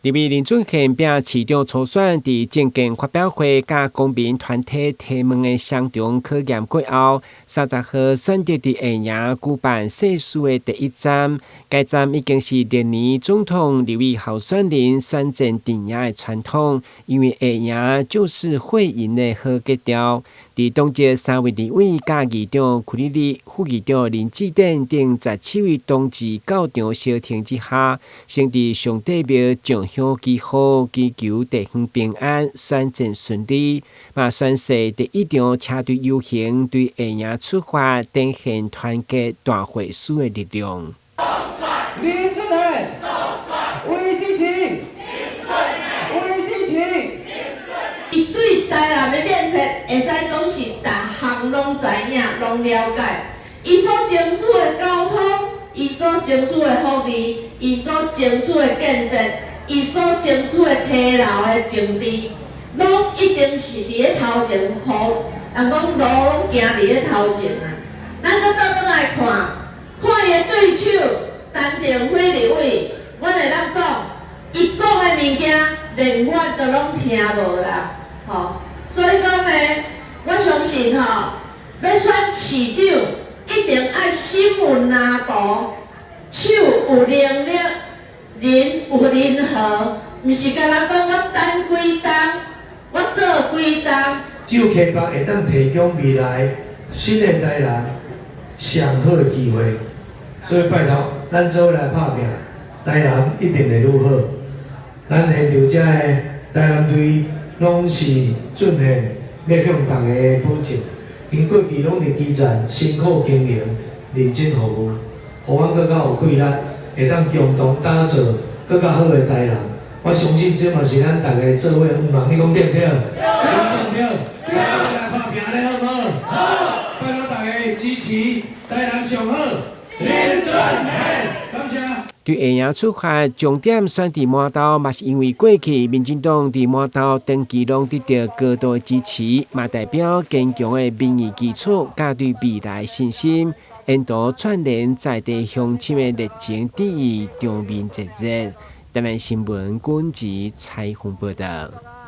立委林俊憲並市長初選佇政見發表會，甲公民團體提問的雙重考驗過後，30號選擇佇下營舉辦世事的第一站。該站已經是歷年總統立委候選人選戰陣營的傳統，因為下營就是會贏的好格調。佇當屆3位立委甲議長柯立立、副議長林志典等17位同志到場相挺之下，先佇上帝廟上香祈福，祈求地方平安、選戰順利。嘛宣誓第一場車隊遊行，對下營出發，展現團結大會師的力量。林俊憲，為支持，為支持。伊對台南的建設，會使講是逐項攏知影、攏了解。伊所爭取的交通，伊所爭取的福利，伊所爭取的建設，伊所爭取的梯樓的整治，攏一定是佇咧頭前，互人講路攏行佇咧頭前啊。咱閣倒轉來看，看伊的對手陳定輝立委，阮會當講，伊講的物件，連我都攏聽無啦。所以講呢，我相信要選市長，一定愛心有拿度，手有能力，人有仁和，毋是干那講我等幾冬，我做幾冬。只有開發會當提供未來新的台南上好的機會，所以拜託咱做來拍拼，台南一定會愈好。咱現場遮的台南隊。攏是盡現要向大家保證，因過去攏佇基層辛苦經營、認真服務，互阮更加有氣力，會當共同打造更加好的台南。我相信這嘛是咱大家做伙願望，你講對不對？對，來拍拼咧，好不好？好，拜託大家支持台南上好，林俊憲，感謝。對下營出發，重點選佇麻豆，嘛是因為過去民進黨佇麻豆長期攏得到高度支持，嘛代表堅強的民意基礎，甲對未來信心，沿途串聯在地鄉親的熱情dit意，場面熱熱。台南新聞管子採訪報道。